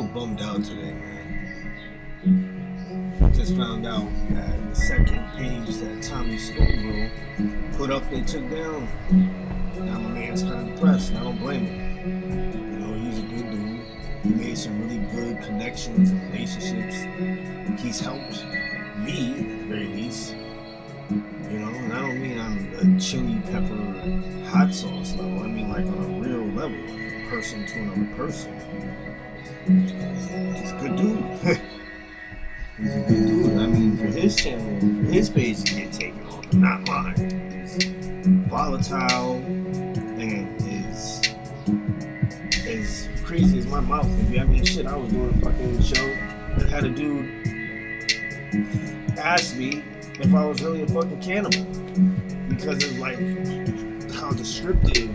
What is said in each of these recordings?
bummed out today, man. I just found out that the second page that Tommy Scoville put up, they took down. Now my man's kind of depressed, and I don't blame him. You know, he's a good dude. He made some really good connections and relationships. He's helped me, at the very least. You know, and I don't mean on a chili pepper hot sauce level. I mean like on a real level, like a person to another person. He's a good dude. He's a good dude. I mean, for his channel, for his page to get taken off, but not mine. It's volatile and is as crazy as my mouth can be. I mean, shit, I was doing a fucking show that had a dude ask me if I was really a fucking cannibal because of like how descriptive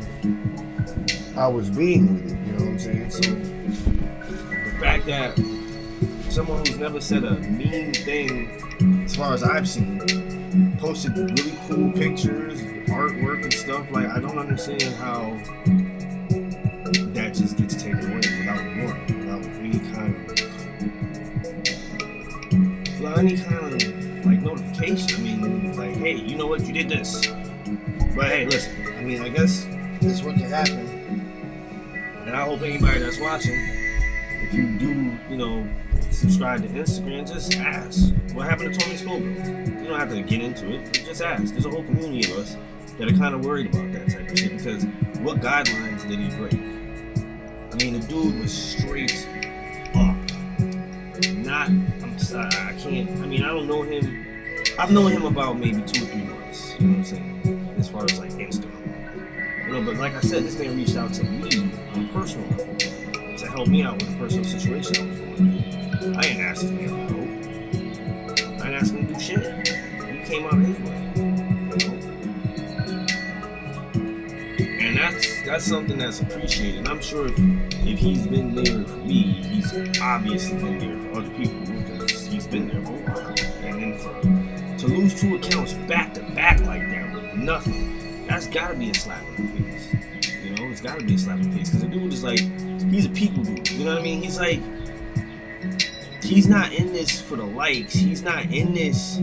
I was being with it, you know what I'm saying? So the fact that someone who's never said a mean thing, as far as I've seen, posted really cool pictures, artwork and stuff, like I don't understand how that just gets taken away without warning, without any kind of like notification. I mean, like, hey, you know what, you did this. But hey, listen, I mean, I guess this is what can happen. And I hope anybody that's watching, if you do, you know, subscribe to Instagram, just ask, what happened to Tony Scoville? You don't have to get into it, but just ask. There's a whole community of us that are kind of worried about that type of shit, because what guidelines did he break? I mean, the dude was straight up. I can't, I mean, I don't know him. I've known him about maybe 2 or 3 months, you know what I'm saying, as far as like Instagram. You know, but like I said, this man reached out to me on a personal level to help me out with a personal situation I was going through. I didn't ask this man for help. I didn't ask him to do shit. He came out his way. You know? And that's something that's appreciated. And I'm sure if he's been there for me, he's obviously been there for other people because he's been there for a while. And then to lose 2 accounts back to back like that with nothing, that's gotta be a slap in the face. You know, it's gotta be a slap in the face. Because the dude is like, he's a people dude. You know what I mean? He's like, he's not in this for the likes. He's not in this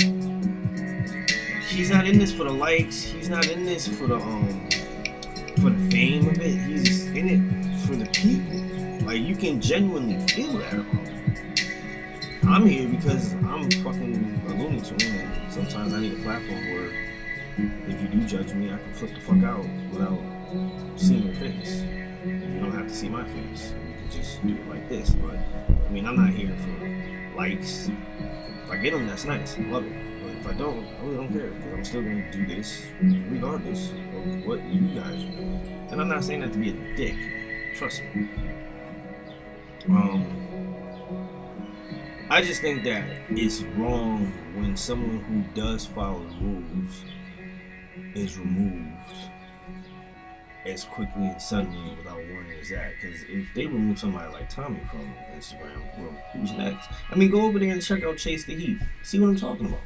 for the likes. He's not in this for the fame of it. He's in it for the people. Like, you can genuinely feel that about him. I'm here because I'm fucking a Looney Tune, and sometimes I need a platform where if you do judge me, I can flip the fuck out without seeing your face. You don't have to see my face. You can just do it like this. But I mean, I'm not here for likes. If I get them, that's nice. I love it. But if I don't, I really don't care, because I'm still gonna do this regardless of what you guys are doing. And I'm not saying that to be a dick. Trust me. I just think that it's wrong when someone who does follow the rules is removed as quickly and suddenly without warning as that. Because if they remove somebody like Tommy from Instagram, well, who's next? I mean, go over there and check out Chase the Heat. See what I'm talking about.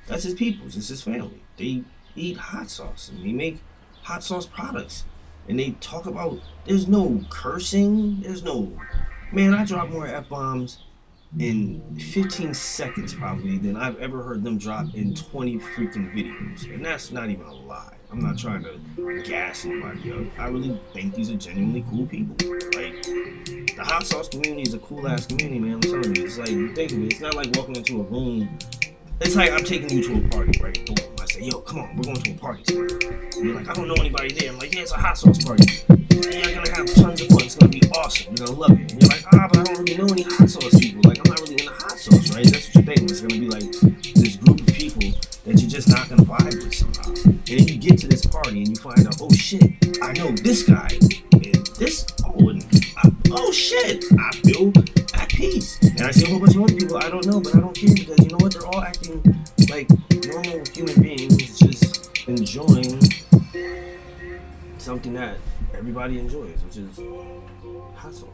That's his peoples. It's his family. They eat hot sauce and they make hot sauce products. And they talk about, there's no cursing. There's no, man, I drop more F-bombs in 15 seconds probably than I've ever heard them drop in 20 freaking videos. And that's not even a lie. I'm not trying to gas anybody up. I really think these are genuinely cool people. Like, the hot sauce community is a cool ass community, man. I'm telling you. It's like, you think of it, it's not like walking into a room. It's like I'm taking you to a party, right? Boom. I say, yo, come on, we're going to a party tonight. And you're like, I don't know anybody there. I'm like, yeah, it's a hot sauce party. And you're gonna have tons of fun. It's gonna be awesome. You're gonna love it. And you're like, but I don't really know any hot sauce people. Like, I'm not really into hot sauce, right? That's what you're thinking. It's gonna be like this group of people that you're just not gonna vibe with somehow. And then you get to this party and you find out, oh shit, I know this guy. And this, oh shit, I feel at peace. And I see a whole bunch of other people I don't know, but I don't care, because you know what? They're all acting like normal human beings, just enjoying something that everybody enjoys, which is hot sauce.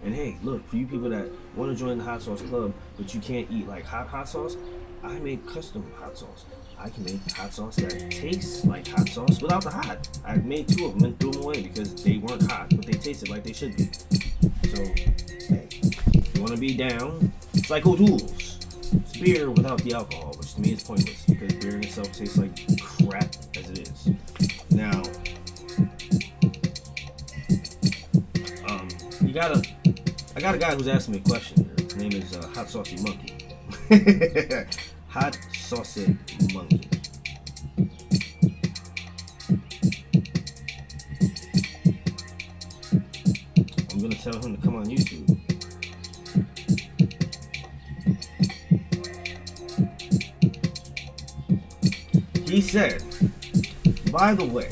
And hey, look, for you people that want to join the hot sauce club, but you can't eat like hot sauce, I make custom hot sauce. I can make hot sauce that tastes like hot sauce without the hot. I made 2 of them and threw them away because they weren't hot, but they tasted like they should be. So, hey, You want to be down? Psycho Duels. It's beer without the alcohol, which to me is pointless because beer in itself tastes like crap as it is. Now, I got a guy who's asking me a question here. His name is Hot Saucy Monkey. Hot Saucy Monkey. I'm gonna tell him to come on YouTube. He said, by the way,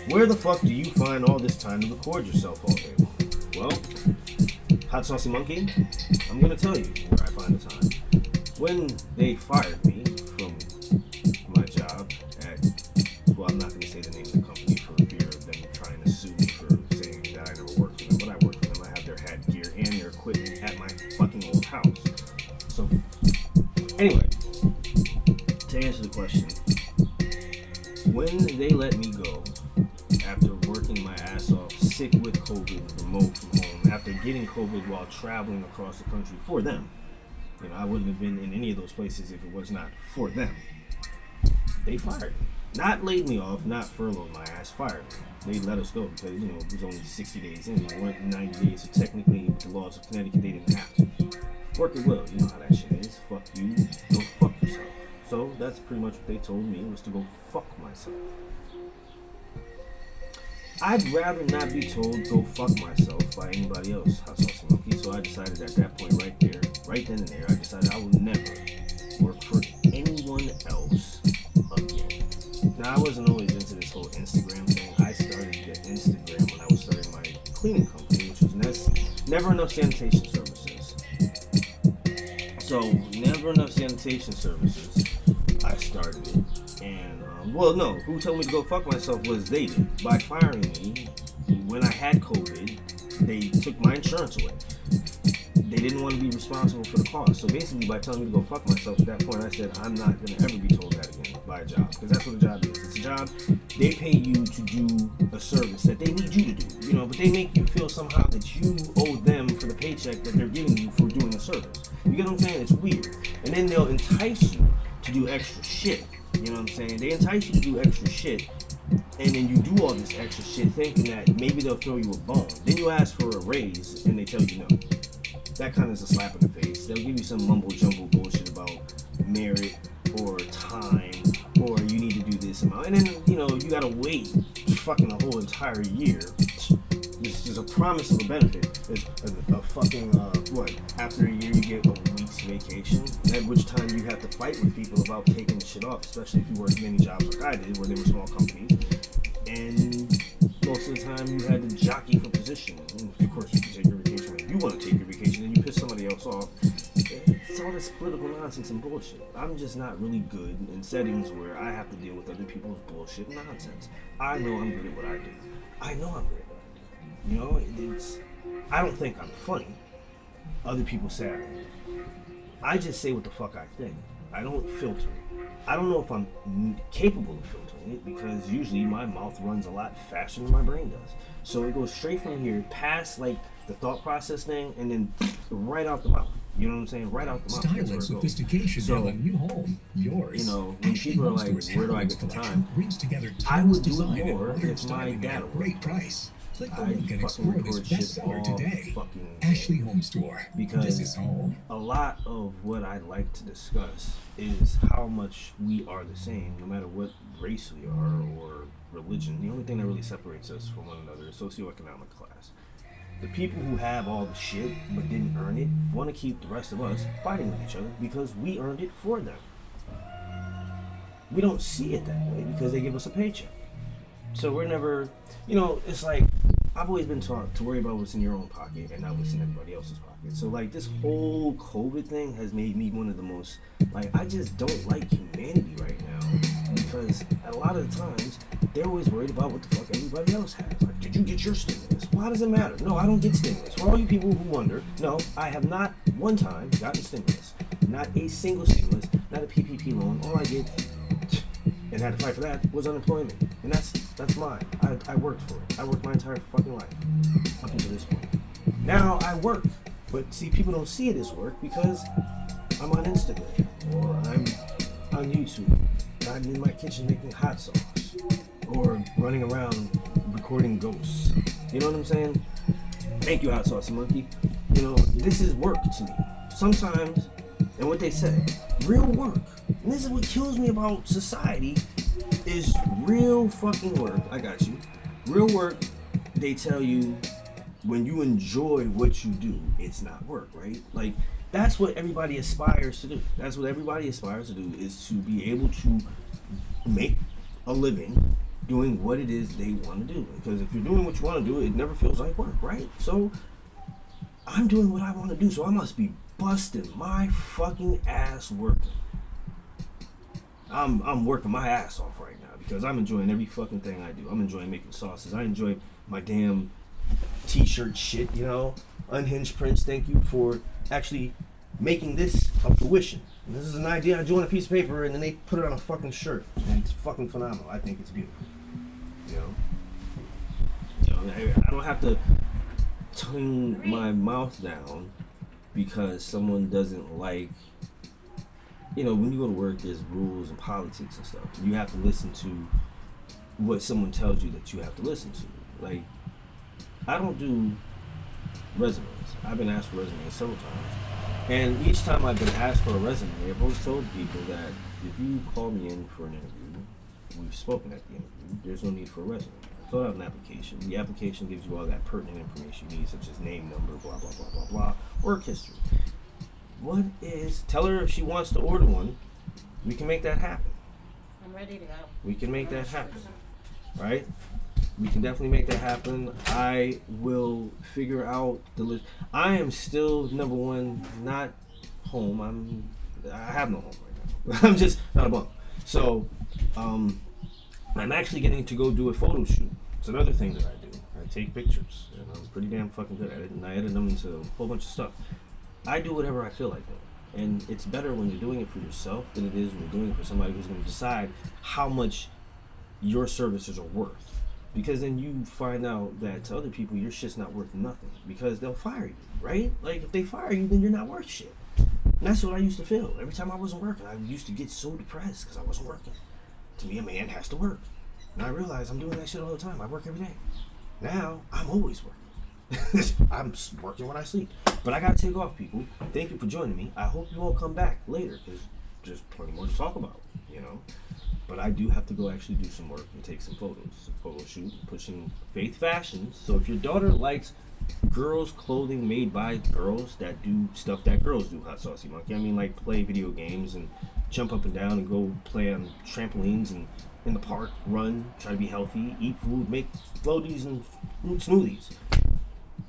where the fuck do you find all this time to record yourself all day long? Well, Hot Saucy Monkey, I'm gonna tell you where I find the time. When they fired me from my job at, well, I'm not gonna say the name of the company for fear of them trying to sue me for saying that I never worked for them, but I work for them. I have their hat gear and their equipment at my fucking old house. So, anyway, to answer the question, when they let me go after working my ass off, sick with COVID, remote from home, after getting COVID while traveling across the country for them, you know, I wouldn't have been in any of those places if it was not for them. They fired me. Not laid me off, not furloughed my ass, fired me. They let us go because, you know, it was only 60 days in. We weren't 90 days, so technically with the laws of Connecticut, they didn't have to. Work at will, you know how that shit is. Fuck you, go fuck yourself. So that's pretty much what they told me, was to go fuck myself. I'd rather not be told go fuck myself by anybody else, Hot Saucy Monkey. So I decided at that point right there, right then and there, I decided I will never work for anyone else again. Now, I wasn't always into this whole Instagram thing. I started Instagram when I was starting my cleaning company, which was Never Enough Sanitation Services. So, Never Enough Sanitation Services, I started it. And, well, no, who told me to go fuck myself was they did. By firing me, when I had COVID, they took my insurance away. They didn't want to be responsible for the cost. So basically, by telling me to go fuck myself, at that point, I said, I'm not going to ever be told that again by a job. Because that's what a job is. It's a job. They pay you to do a service that they need you to do. You know, but they make you feel somehow that you owe them for the paycheck that they're giving you for doing a service. You get what I'm saying? It's weird. And then they'll entice you to do extra shit. You know what I'm saying? They entice you to do extra shit, and then you do all this extra shit thinking that maybe they'll throw you a bone. Then you ask for a raise, and they tell you no. That kind of is a slap in the face. They'll give you some mumbo-jumbo bullshit about merit or time or you need to do this amount. And then, you know, you gotta wait fucking a whole entire year. There's a promise of a benefit. There's a fucking, after a year you get a week's vacation, at which time you have to fight with people about taking the shit off, especially if you work many jobs like I did, where they were small companies. And most of the time you had to jockey for position. And of course, you can take your vacation when you want to take your vacation, and you piss somebody else off. It's all this political nonsense and bullshit. I'm just not really good in settings where I have to deal with other people's bullshit and nonsense. I know I'm good at what I do. I know I'm good at what I do. You know, I don't think I'm funny. Other people say I am. I just say what the fuck I think. I don't filter it. I don't know if I'm capable of filtering it because usually my mouth runs a lot faster than my brain does. So it goes straight from here, past like the thought process thing, and then right out the mouth. You know what I'm saying? Right out the mouth. Style and sophistication so, a new home. Yours. You know, when people are like, where do I get the time? I would do it more if my dad would. Great price. Click the I'd link and fucking explore this record shit bestseller all today. fucking Ashley Home Store. because this is home. a lot of what I like to discuss is how much we are the same, no matter what race we are or religion. The only thing that really separates us from one another is socioeconomic class. The people who have all the shit but didn't earn it want to keep the rest of us fighting with each other because we earned it for them. We don't see it that way because they give us a paycheck. So we're never, you know, it's like, I've always been taught to worry about what's in your own pocket and not what's in everybody else's pocket. So like this whole COVID thing has made me one of the most, like, I just don't like humanity right now because a lot of the times they're always worried about what the fuck everybody else has. Like, did you get your stimulus? Well, how does it matter? No, I don't get stimulus. For all you people who wonder, no, I have not one time gotten stimulus. Not a single stimulus, not a PPP loan. All I get, and had to fight for that, was unemployment. And that's mine. I worked for it. I worked my entire fucking life up until this point. Now I work But see, people don't see it as work because I'm on Instagram or I'm on YouTube. I'm in my kitchen making hot sauce or running around recording ghosts. You know what I'm saying? Thank you, hot sauce monkey. You know, this is work to me. Sometimes, and what they say, real work. And this is what kills me about society is real fucking work. I got you. Real work, they tell you when you enjoy what you do, it's not work, right? Like, that's what everybody aspires to do. That's what everybody aspires to do, is to be able to make a living doing what it is they want to do. Because if you're doing what you want to do, it never feels like work, right? So I'm doing what I want to do, so I must be busting my fucking ass working. I'm working my ass off right now because I'm enjoying every fucking thing I do. I'm enjoying making sauces. I enjoy my damn t-shirt shit, you know. Unhinged Prince, thank you for actually making this a fruition. And this is an idea I drew on a piece of paper and then they put it on a fucking shirt. And it's fucking phenomenal. I think it's beautiful. You know, I don't have to tone my mouth down because someone doesn't like, you know, when you go to work, there's rules and politics and stuff. You have to listen to what someone tells you that you have to listen to. Like, I don't do resumes. I've been asked for resumes several times. And each time I've been asked for a resume, I've always told people that if you call me in for an interview, we've spoken at the interview, there's no need for a resume. Fill out an application. The application gives you all that pertinent information you need, such as name, number, blah, blah, blah, blah, blah, work history. What is, tell her if she wants to order one, we can make that happen. I'm ready to go. We can make that happen, right? We can definitely make that happen. I will figure out the list. I am still, number one, not home. I have no home right now. I'm just not a bum. So, I'm actually getting to go do a photo shoot. It's another thing that I do. I take pictures, and I'm pretty damn fucking good at it, and I edit them into a whole bunch of stuff. I do whatever I feel like doing. And it's better when you're doing it for yourself than it is when you're doing it for somebody who's going to decide how much your services are worth. Because then you find out that to other people, your shit's not worth nothing. Because they'll fire you, right? Like, if they fire you, then you're not worth shit. And that's what I used to feel. Every time I wasn't working, I used to get so depressed because I wasn't working. To me, a man has to work. And I realized I'm doing that shit all the time. I work every day. Now, I'm always working. I'm working when I sleep. But I gotta take off, people. Thank you for joining me. I hope you all come back later because there's plenty more to talk about, you know. But I do have to go actually do some work and take some photos. A photo shoot, pushing Faith Fashions. So if your daughter likes girls' clothing made by girls that do stuff that girls do, Hot Saucy Monkey. I mean, like play video games and jump up and down and go play on trampolines and in the park, run, try to be healthy, eat food, make floaties and fruit smoothies.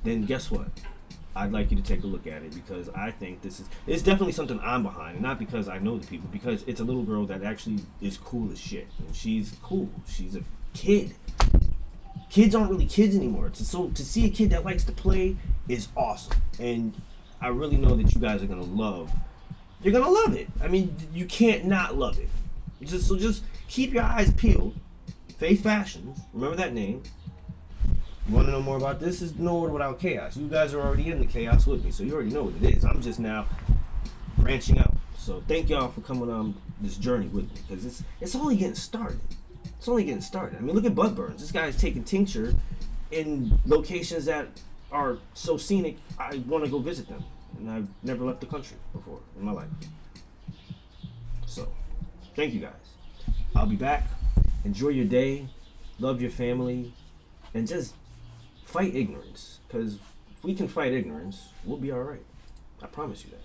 Then guess what? I'd like you to take a look at it because I think it's definitely something I'm behind, and not because I know the people, because it's a little girl that actually is cool as shit, and she's cool. She's a kid. Kids aren't really kids anymore. So to see a kid that likes to play is awesome, and I really know that you guys are gonna love. You're gonna love it. I mean, you can't not love it. Just keep your eyes peeled. Faith Fashions. Remember that name. You want to know more about this? Is No Order Without Chaos. You guys are already in the chaos with me, so you already know what it is. I'm just now branching out. So thank y'all for coming on this journey with me, because it's only getting started. It's only getting started. I mean, look at Bud Burns. This guy's taking tincture in locations that are so scenic, I want to go visit them. And I've never left the country before in my life. So, thank you guys. I'll be back. Enjoy your day. Love your family. And just fight ignorance. Because if we can fight ignorance, we'll be alright. I promise you that.